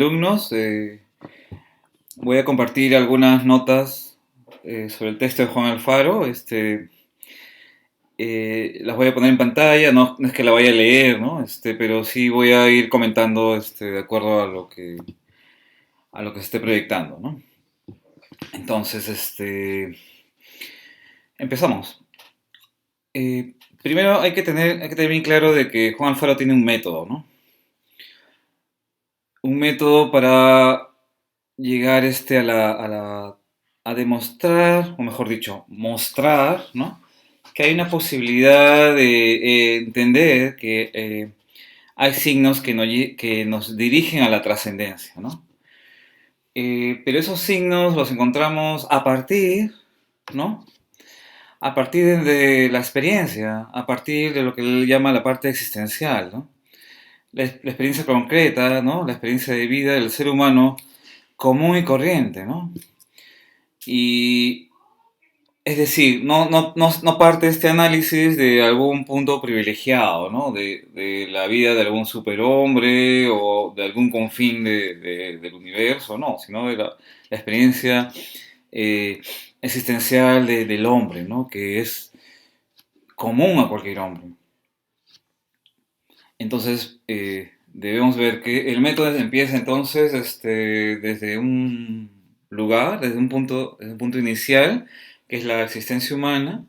Alumnos, voy a compartir algunas notas sobre el texto de Juan Alfaro. Las voy a poner en pantalla, no es que la vaya a leer, ¿no? Pero sí voy a ir comentando de acuerdo a lo que se esté proyectando, ¿no? Entonces, empezamos. Primero hay que tener bien claro de que Juan Alfaro tiene un método, ¿no? Un método para llegar a demostrar, o mejor dicho, mostrar, ¿no? Que hay una posibilidad de entender que hay signos que nos dirigen a la trascendencia, ¿no? Pero esos signos los encontramos a partir, ¿no? A partir de la experiencia, a partir de lo que él llama la parte existencial, ¿no? La experiencia concreta, ¿no? La experiencia de vida del ser humano común y corriente, ¿no? Y es decir, no parte este análisis de algún punto privilegiado, ¿no? De la vida de algún superhombre o de algún confín del universo, no, sino de la experiencia eh, existencial del hombre, ¿no? Que es común a cualquier hombre. Entonces, debemos ver que el método empieza entonces desde un lugar, desde un punto inicial, que es la existencia humana,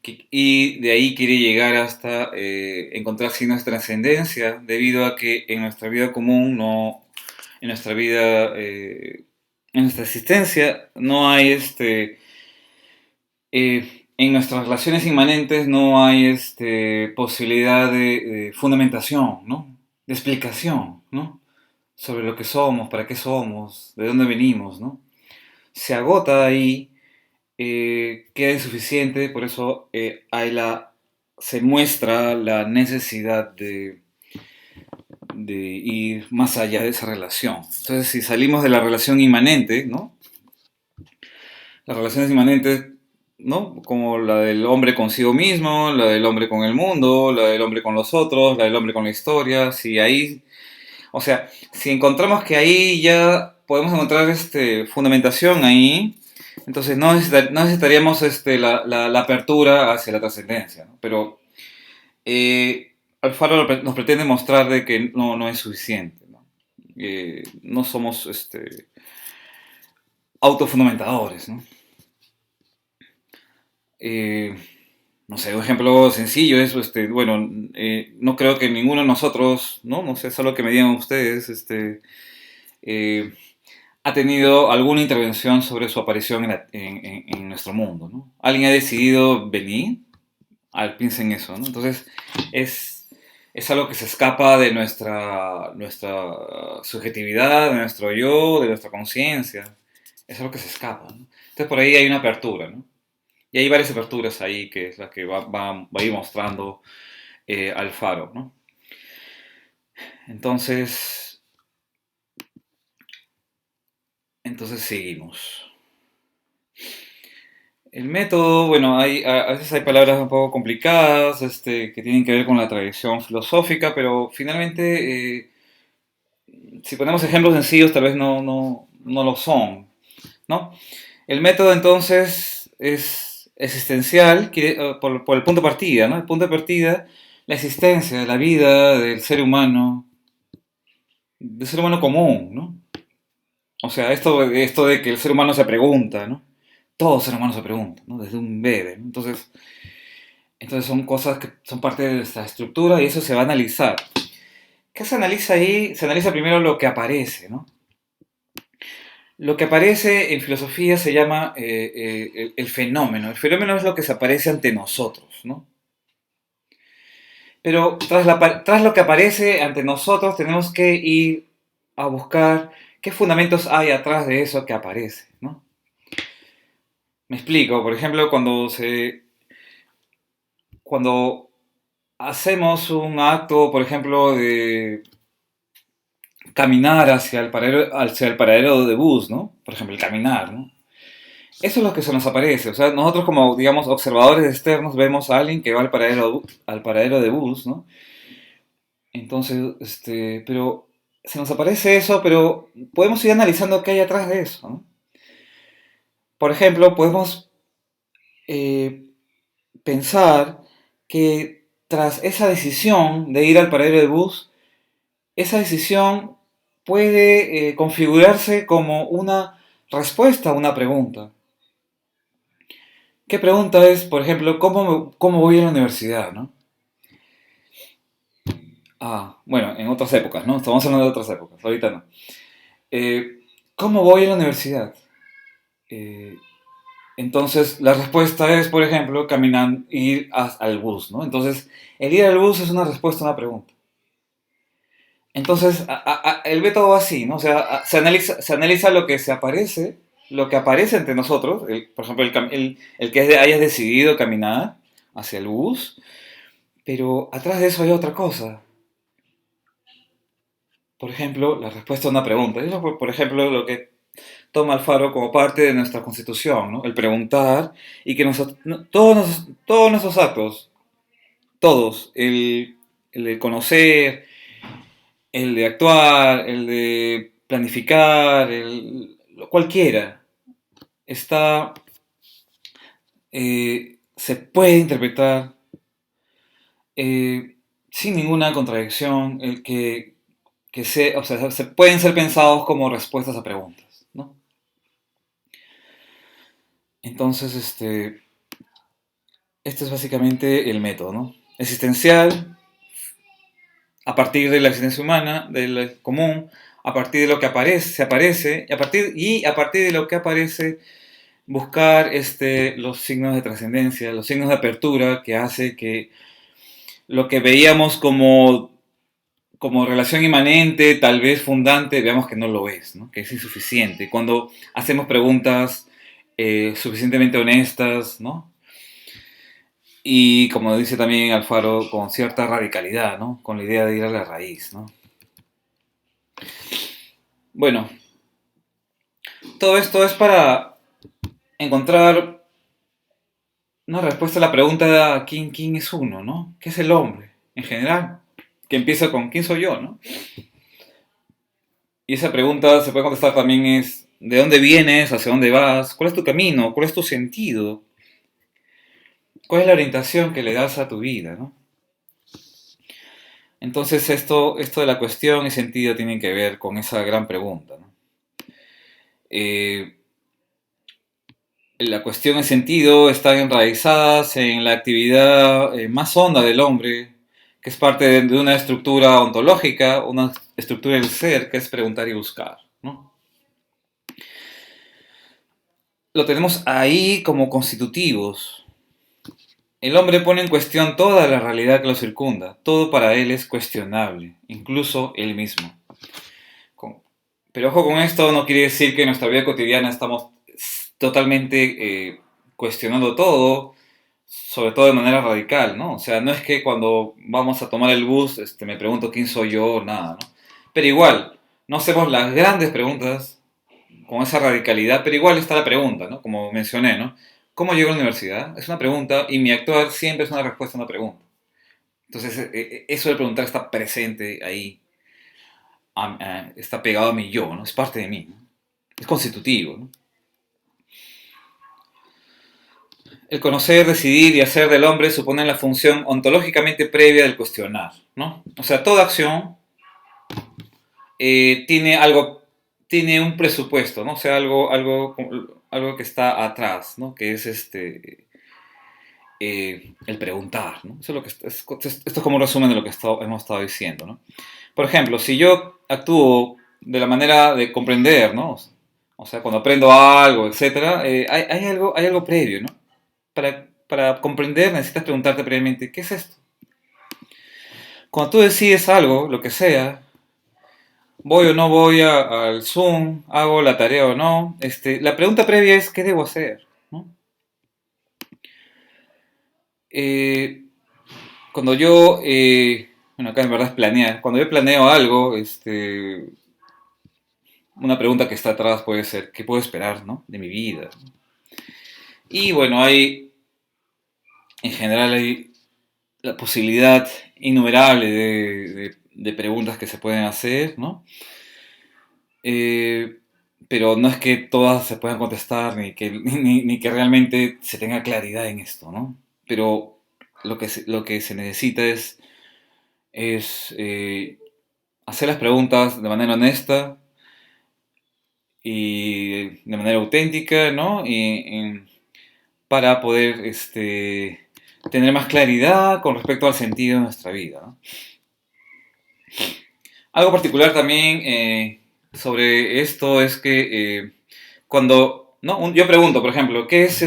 y de ahí quiere llegar hasta encontrar signos de trascendencia, debido a que en nuestra vida común, no, en nuestra vida, en nuestra existencia, no hay en nuestras relaciones inmanentes no hay posibilidad de fundamentación, ¿no? De explicación, ¿no? Sobre lo que somos, para qué somos, de dónde venimos, ¿no? Se agota ahí, queda insuficiente, por eso se muestra la necesidad de ir más allá de esa relación. Entonces, si salimos de la relación inmanente, ¿no? Las relaciones inmanentes, ¿no? Como la del hombre consigo mismo, la del hombre con el mundo, la del hombre con los otros, la del hombre con la historia, si ahí, o sea, si encontramos que ahí ya podemos encontrar fundamentación ahí, entonces no necesitaríamos la apertura hacia la trascendencia, ¿no? Pero Alfaro nos pretende mostrar de que no es suficiente, ¿no? No somos autofundamentadores, ¿no? Eh, no sé, un ejemplo sencillo es, bueno, no creo que ninguno de nosotros, ¿no? No sé, es algo que me digan ustedes, eh, ha tenido alguna intervención sobre su aparición en nuestro mundo, ¿no? Alguien ha decidido venir, piensen eso, ¿no? Entonces, es, es algo que se escapa de nuestra subjetividad, de nuestro yo, de nuestra conciencia. Es algo que se escapa, ¿no? Entonces, por ahí hay una apertura, ¿no? Y hay varias aperturas ahí que es la que va a ir mostrando Alfaro, ¿no? Entonces, entonces seguimos. El método, bueno, a veces hay palabras un poco complicadas, que tienen que ver con la tradición filosófica, pero finalmente, si ponemos ejemplos sencillos, tal vez no lo son, ¿no? El método entonces es existencial, por el punto de partida, ¿no? El punto de partida, la existencia, la vida del ser humano común, ¿no? O sea, esto de que el ser humano se pregunta, ¿no? Todo ser humano se pregunta, ¿no? Desde un bebé, ¿no? Entonces son cosas que son parte de nuestra estructura y eso se va a analizar. ¿Qué se analiza ahí? Se analiza primero lo que aparece, ¿no? Lo que aparece en filosofía se llama el fenómeno. El fenómeno es lo que se aparece ante nosotros, ¿no? Pero tras lo que aparece ante nosotros tenemos que ir a buscar qué fundamentos hay atrás de eso que aparece, ¿no? Me explico, por ejemplo, cuando hacemos un acto, por ejemplo, de caminar hacia el paradero de bus, ¿no? Por ejemplo, el caminar, ¿no? Eso es lo que se nos aparece. O sea, nosotros como, digamos, observadores externos vemos a alguien que va al paradero de bus, ¿no? Entonces, pero se nos aparece eso, pero podemos ir analizando qué hay atrás de eso, ¿no? Por ejemplo, podemos eh, pensar que tras esa decisión de ir al paradero de bus, esa decisión puede configurarse como una respuesta a una pregunta. ¿Qué pregunta es, por ejemplo, cómo voy a la universidad, ¿no? Bueno, en otras épocas, ¿no? Estamos hablando de otras épocas, ahorita no. Eh, ¿Cómo voy a la universidad? Eh, entonces, la respuesta es, por ejemplo, caminar, al bus, ¿no? Entonces, el ir al bus es una respuesta a una pregunta. Entonces, el método va así, ¿no? O sea, se analiza lo que aparece entre nosotros, por ejemplo, el que hayas decidido caminar hacia el bus, pero atrás de eso hay otra cosa. Por ejemplo, la respuesta a una pregunta. Eso, por ejemplo, lo que toma Alfaro como parte de nuestra constitución, ¿no? El preguntar y que todos nuestros actos, todos, el de conocer, el de actuar, el de planificar, cualquiera, se puede interpretar sin ninguna contradicción, o sea, pueden ser pensados como respuestas a preguntas, ¿no? Entonces, este es básicamente el método, ¿no? Existencial, a partir de la existencia humana, del común, a partir de lo que se aparece, y a partir de lo que aparece, buscar los signos de trascendencia, los signos de apertura que hace que lo que veíamos como relación inmanente, tal vez fundante, veamos que no lo es, ¿no? Que es insuficiente. Cuando hacemos preguntas suficientemente honestas, ¿no? Y como dice también Alfaro, con cierta radicalidad, ¿no? Con la idea de ir a la raíz, ¿no? Bueno, todo esto es para encontrar una respuesta a la pregunta de quién es uno, ¿no? ¿Qué es el hombre en general? Que empieza con ¿quién soy yo, no? Y esa pregunta se puede contestar también es ¿de dónde vienes? ¿Hacia dónde vas? ¿Cuál es tu camino? ¿Cuál es tu sentido? ¿Cuál es la orientación que le das a tu vida, ¿no? Entonces esto de la cuestión y sentido tienen que ver con esa gran pregunta, ¿no? Eh, la cuestión y sentido están enraizadas en la actividad más honda del hombre, que es parte de una estructura ontológica, una estructura del ser, que es preguntar y buscar, ¿no? Lo tenemos ahí como constitutivos. El hombre pone en cuestión toda la realidad que lo circunda. Todo para él es cuestionable, incluso él mismo. Pero ojo con esto, no quiere decir que en nuestra vida cotidiana estamos totalmente cuestionando todo, sobre todo de manera radical, ¿no? O sea, no es que cuando vamos a tomar el bus me pregunto quién soy yo, nada, ¿no? Pero igual, no hacemos las grandes preguntas con esa radicalidad, pero igual está la pregunta, ¿no? Como mencioné, ¿no? ¿Cómo llego a la universidad? Es una pregunta y mi actuar siempre es una respuesta a una pregunta. Entonces, eso de preguntar está presente ahí, está pegado a mi yo, ¿no? Es parte de mí, ¿no? Es constitutivo, ¿no? El conocer, decidir y hacer del hombre supone la función ontológicamente previa del cuestionar, ¿no? O sea, toda acción tiene algo, tiene un presupuesto, ¿no? O sea, algo que está atrás, ¿no? Que es el preguntar, ¿no? Eso es lo que esto es como un resumen de lo que hemos estado diciendo, ¿no? Por ejemplo, si yo actúo de la manera de comprender, ¿no? O sea, cuando aprendo algo, etcétera, hay algo previo, ¿no? Para comprender necesitas preguntarte previamente, ¿qué es esto? Cuando tú decides algo, lo que sea, voy o no voy al Zoom, hago la tarea o no, la pregunta previa es, ¿qué debo hacer? ¿No? Eh, cuando yo, bueno, acá en verdad es planear, cuando yo planeo algo, una pregunta que está atrás puede ser, ¿qué puedo esperar, ¿no? De mi vida? Y bueno, en general hay la posibilidad innumerable de preguntas que se pueden hacer, ¿no? Eh, pero no es que todas se puedan contestar, ni que realmente se tenga claridad en esto, ¿no? Pero lo que se necesita es hacer las preguntas de manera honesta y de manera auténtica, ¿no? Para poder tener más claridad con respecto al sentido de nuestra vida, ¿no? Algo particular también sobre esto es que cuando, ¿no? Yo pregunto, por ejemplo, ¿qué es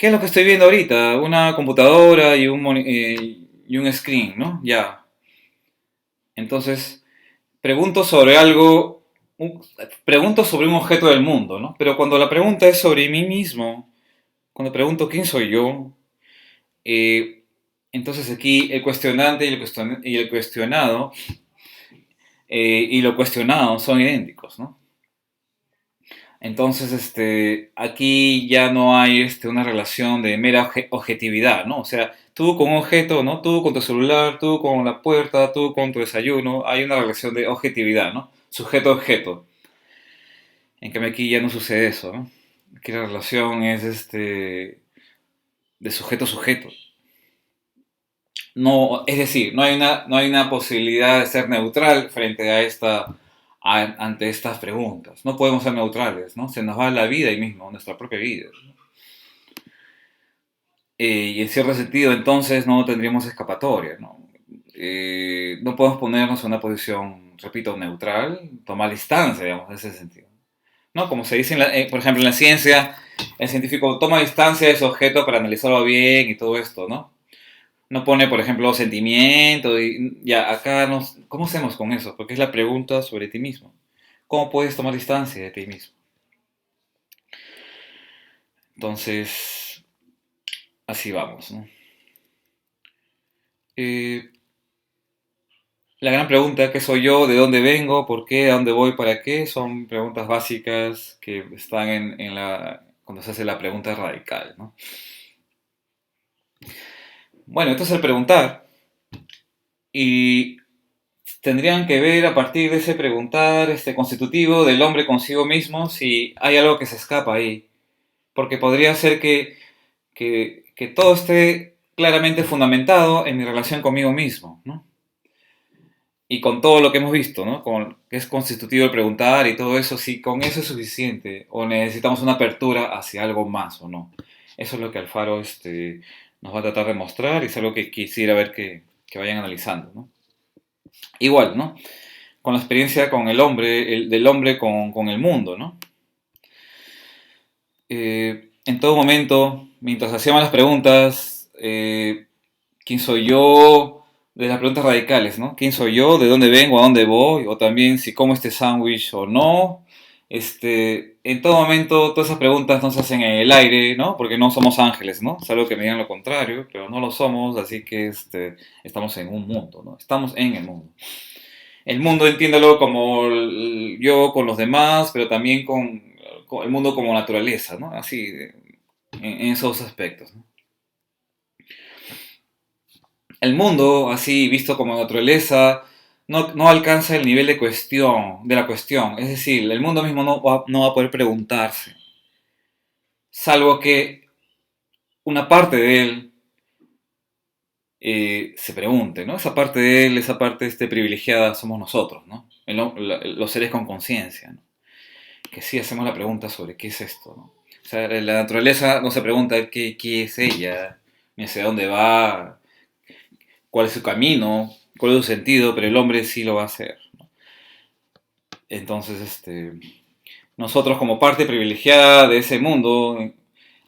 lo que estoy viendo ahorita? Una computadora y un screen, ¿no? Ya. Entonces, pregunto sobre algo, pregunto sobre un objeto del mundo, ¿no? Pero cuando la pregunta es sobre mí mismo, cuando pregunto quién soy yo, eh, entonces aquí el cuestionante y el cuestionado y lo cuestionado son idénticos, ¿no? Entonces, aquí ya no hay una relación de mera objetividad, ¿no? O sea, tú con un objeto, ¿no? Tú con tu celular, tú con la puerta, tú con tu desayuno, hay una relación de objetividad, ¿no? Sujeto-objeto. En cambio aquí ya no sucede eso, ¿no? Aquí la relación es de sujeto-sujeto. No, es decir, no hay una posibilidad de ser neutral frente a ante estas preguntas. No podemos ser neutrales, ¿no? Se nos va la vida ahí mismo, nuestra propia vida. Y en cierto sentido, entonces, no tendríamos escapatoria, ¿no? No podemos ponernos en una posición, repito, neutral, tomar distancia, digamos, en ese sentido. ¿No? Como se dice, por ejemplo, en la ciencia, el científico toma distancia de su objeto para analizarlo bien y todo esto, ¿no? No pone, por ejemplo, sentimiento y ya, acá nos... ¿Cómo hacemos con eso? Porque es la pregunta sobre ti mismo. ¿Cómo puedes tomar distancia de ti mismo? Entonces, así vamos, ¿no? Eh, la gran pregunta, ¿qué soy yo? ¿De dónde vengo? ¿Por qué? ¿A dónde voy? ¿Para qué? Son preguntas básicas que están cuando se hace la pregunta radical, ¿no? Bueno, entonces al preguntar, y tendrían que ver a partir de ese preguntar constitutivo del hombre consigo mismo si hay algo que se escapa ahí. Porque podría ser que todo esté claramente fundamentado en mi relación conmigo mismo, ¿no? Y con todo lo que hemos visto, ¿no? Que es constitutivo el preguntar y todo eso, si con eso es suficiente o necesitamos una apertura hacia algo más o no. Eso es lo que Alfaro nos va a tratar de mostrar y es algo que quisiera ver que vayan analizando, ¿no? Igual, ¿no? Con la experiencia con el hombre, del hombre con el mundo, ¿no? En todo momento, mientras hacíamos las preguntas, ¿quién soy yo? De las preguntas radicales, ¿no? ¿Quién soy yo? ¿De dónde vengo? ¿A dónde voy? O también si como este sándwich o no. En todo momento, todas esas preguntas no se hacen en el aire, ¿no? Porque no somos ángeles, ¿no? Es algo que me digan lo contrario, pero no lo somos, así que estamos en un mundo, ¿no? Estamos en el mundo. El mundo entiéndalo como yo con los demás, pero también con el mundo como naturaleza, ¿no? Así, en esos aspectos, ¿no? El mundo, así visto como naturaleza, no alcanza el nivel de la cuestión. Es decir, el mundo mismo no va a poder preguntarse, salvo que una parte de él se pregunte, ¿no? Esa parte de él, esa parte privilegiada somos nosotros, ¿no? Los seres con conciencia, ¿no? Que sí hacemos la pregunta sobre qué es esto, ¿no? O sea, la naturaleza no se pregunta qué es ella, ni hacia dónde va, cuál es su camino, cuál es su sentido, pero el hombre sí lo va a hacer, ¿no? Entonces, nosotros como parte privilegiada de ese mundo,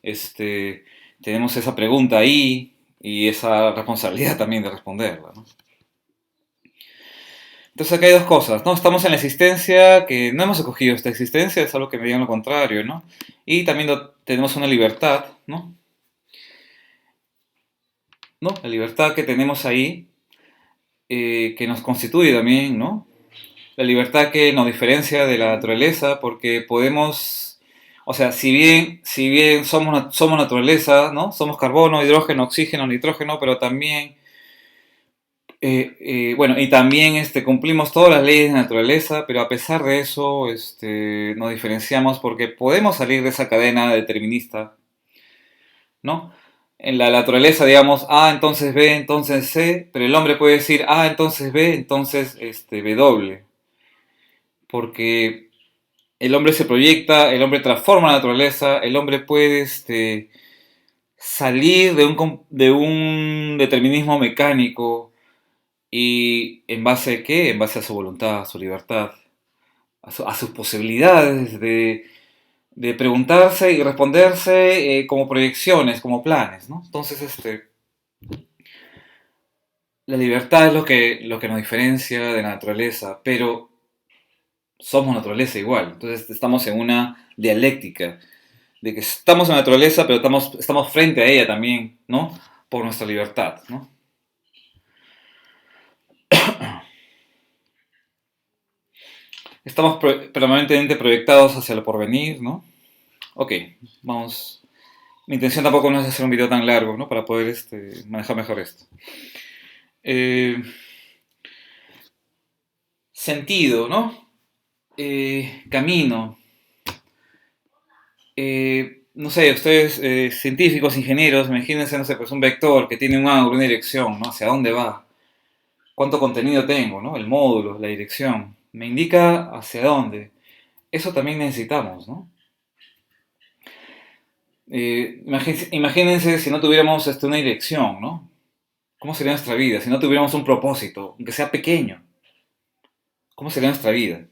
este, tenemos esa pregunta ahí y esa responsabilidad también de responderla, ¿no? Entonces acá hay dos cosas, ¿no? Estamos en la existencia, que no hemos escogido esta existencia, es algo que me digan lo contrario, ¿no? Y también tenemos una libertad, ¿no? ¿No? La libertad que tenemos ahí, que nos constituye también, ¿no? La libertad que nos diferencia de la naturaleza, porque podemos, o sea, si bien somos naturaleza, ¿no? Somos carbono, hidrógeno, oxígeno, nitrógeno, pero también Bueno, y también cumplimos todas las leyes de la naturaleza, pero a pesar de eso nos diferenciamos porque podemos salir de esa cadena determinista, ¿no? En la naturaleza, digamos, A, entonces B, entonces C, pero el hombre puede decir A, entonces B, entonces W, porque el hombre se proyecta, el hombre transforma la naturaleza, el hombre puede salir de un determinismo mecánico y ¿en base a qué? En base a su voluntad, a su libertad, a sus posibilidades de preguntarse y responderse como proyecciones, como planes, ¿no? Entonces, la libertad es lo que nos diferencia de la naturaleza, pero somos naturaleza igual. Entonces estamos en una dialéctica de que estamos en la naturaleza, pero estamos frente a ella también, ¿no? Por nuestra libertad, ¿no? Estamos permanentemente proyectados hacia lo porvenir, ¿no? Ok, vamos. Mi intención tampoco no es hacer un video tan largo, ¿no? Para poder manejar mejor esto. Eh, Sentido, ¿no? Camino. No sé, ustedes, científicos, ingenieros, imagínense, no sé, pues un vector que tiene un ángulo, una dirección, ¿no? ¿Hacia dónde va? ¿Cuánto contenido tengo, ¿no? El módulo, la dirección. Me indica hacia dónde. Eso también necesitamos, ¿no? Imagínense si no tuviéramos una dirección, ¿no? ¿Cómo sería nuestra vida? Si no tuviéramos un propósito, aunque sea pequeño, ¿cómo sería nuestra vida?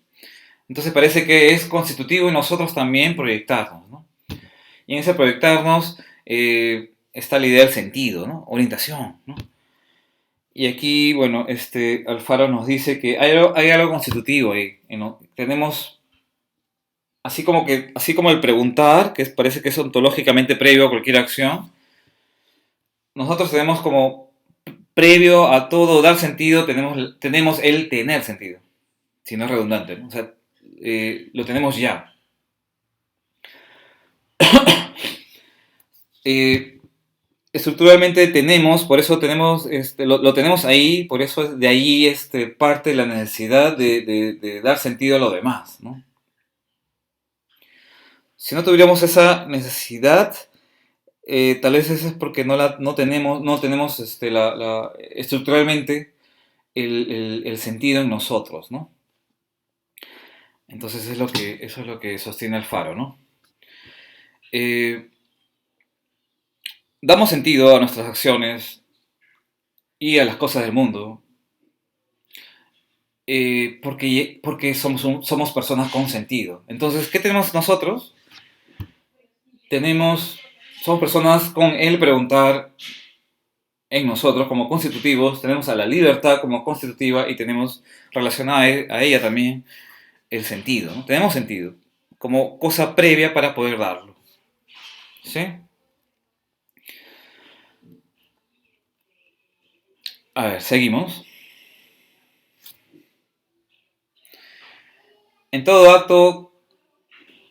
Entonces parece que es constitutivo en nosotros también proyectarnos, ¿no? Y en ese proyectarnos está la idea del sentido, ¿no? Orientación, ¿no? Y aquí, bueno, Alfaro nos dice que hay algo constitutivo ahí. Tenemos, así como el preguntar, que parece que es ontológicamente previo a cualquier acción, nosotros tenemos como previo a todo dar sentido, tenemos el tener sentido, si no es redundante, ¿no? O sea, lo tenemos ya. Eh, Estructuralmente tenemos, por eso tenemos, lo tenemos ahí, por eso de ahí parte la necesidad de dar sentido a lo demás, ¿no? Si no tuviéramos esa necesidad, tal vez eso es porque no tenemos estructuralmente el sentido en nosotros, ¿no? Entonces eso es lo que sostiene el faro, ¿no? Eh, Damos sentido a nuestras acciones y a las cosas del mundo porque somos personas con sentido. Entonces, ¿qué tenemos nosotros? Tenemos, somos personas con el preguntar en nosotros como constitutivos, tenemos a la libertad como constitutiva y tenemos relacionada a ella también el sentido, ¿no? Tenemos sentido como cosa previa para poder darlo. ¿Sí? A ver, seguimos. En todo acto,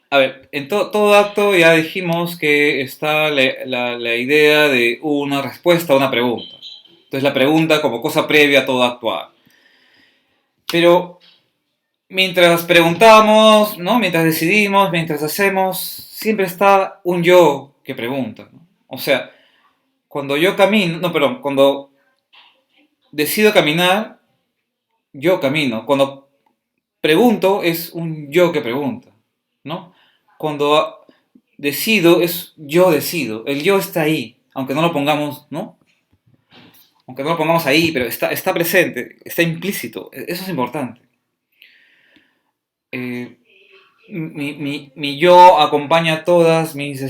a ver, en todo acto ya dijimos que está la idea de una respuesta a una pregunta. Entonces la pregunta como cosa previa a todo actuar. Pero mientras preguntamos, ¿no? Mientras decidimos, mientras hacemos, siempre está un yo que pregunta, ¿no? O sea, cuando yo camino, no, perdón, cuando decido caminar, yo camino. Cuando pregunto, es un yo que pregunta, ¿no? Cuando decido, es yo decido. El yo está ahí, aunque no lo pongamos, ¿no? Aunque no lo pongamos ahí, pero está presente, está implícito. Eso es importante. Eh, mi yo acompaña todas mis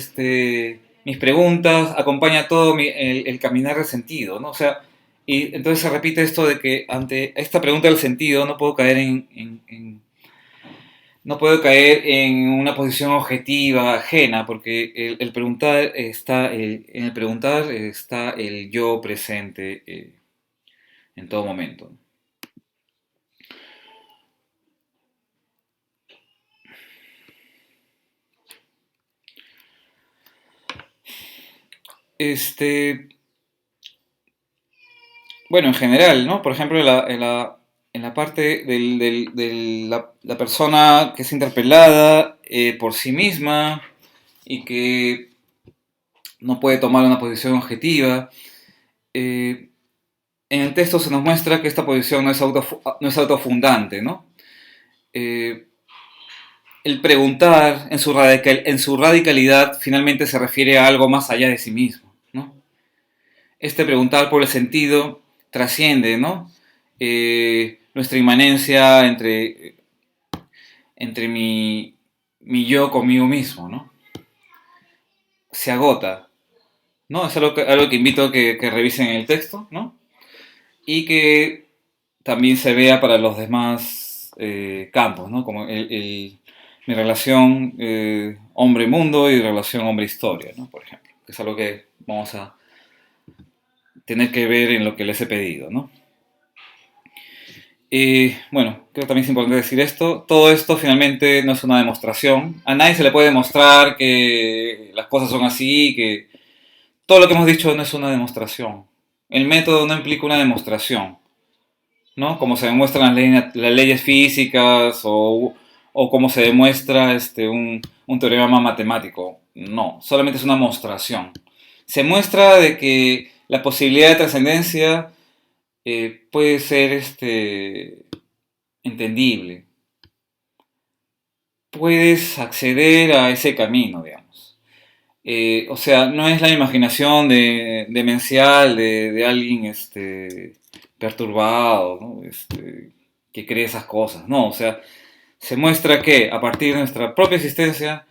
preguntas, acompaña todo el caminar del sentido, ¿no? O sea, y entonces se repite esto de que ante esta pregunta del sentido no puedo caer no puedo caer en una posición objetiva ajena, porque el preguntar en el preguntar está el yo presente en todo momento. Este, bueno, en general, ¿no? Por ejemplo, en la parte de la persona que es interpelada por sí misma y que no puede tomar una posición objetiva. eh, en el texto se nos muestra que esta posición no es autofundante, ¿no? Eh, el preguntar en su radicalidad finalmente se refiere a algo más allá de sí mismo, ¿no? Este preguntar por el sentido trasciende, ¿no? Nuestra inmanencia entre mi yo conmigo mismo, ¿no? Se agota, ¿no? Es algo que invito a que revisen el texto, ¿no? Y que también se vea para los demás campos, ¿no? Como mi relación hombre-mundo y relación hombre-historia, ¿no? Por ejemplo, que es algo que vamos a tener que ver en lo que les he pedido, ¿no? Bueno, creo que también es importante decir esto. Todo esto finalmente no es una demostración. A nadie se le puede demostrar que las cosas son así, que todo lo que hemos dicho no es una demostración. El método no implica una demostración, ¿no? Como se demuestran las leyes físicas o como se demuestra un teorema matemático. No, solamente es una mostración. Se muestra de que la posibilidad de trascendencia puede ser entendible. Puedes acceder a ese camino, digamos. O sea, no es la imaginación demencial de alguien perturbado, ¿no? Que cree esas cosas. No, o sea, se muestra que a partir de nuestra propia existencia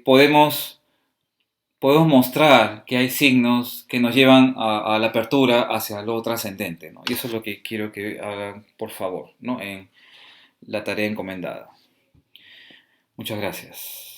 podemos mostrar que hay signos que nos llevan a la apertura hacia lo trascendente, ¿no? Y eso es lo que quiero que hagan, por favor, ¿no? En la tarea encomendada. Muchas gracias.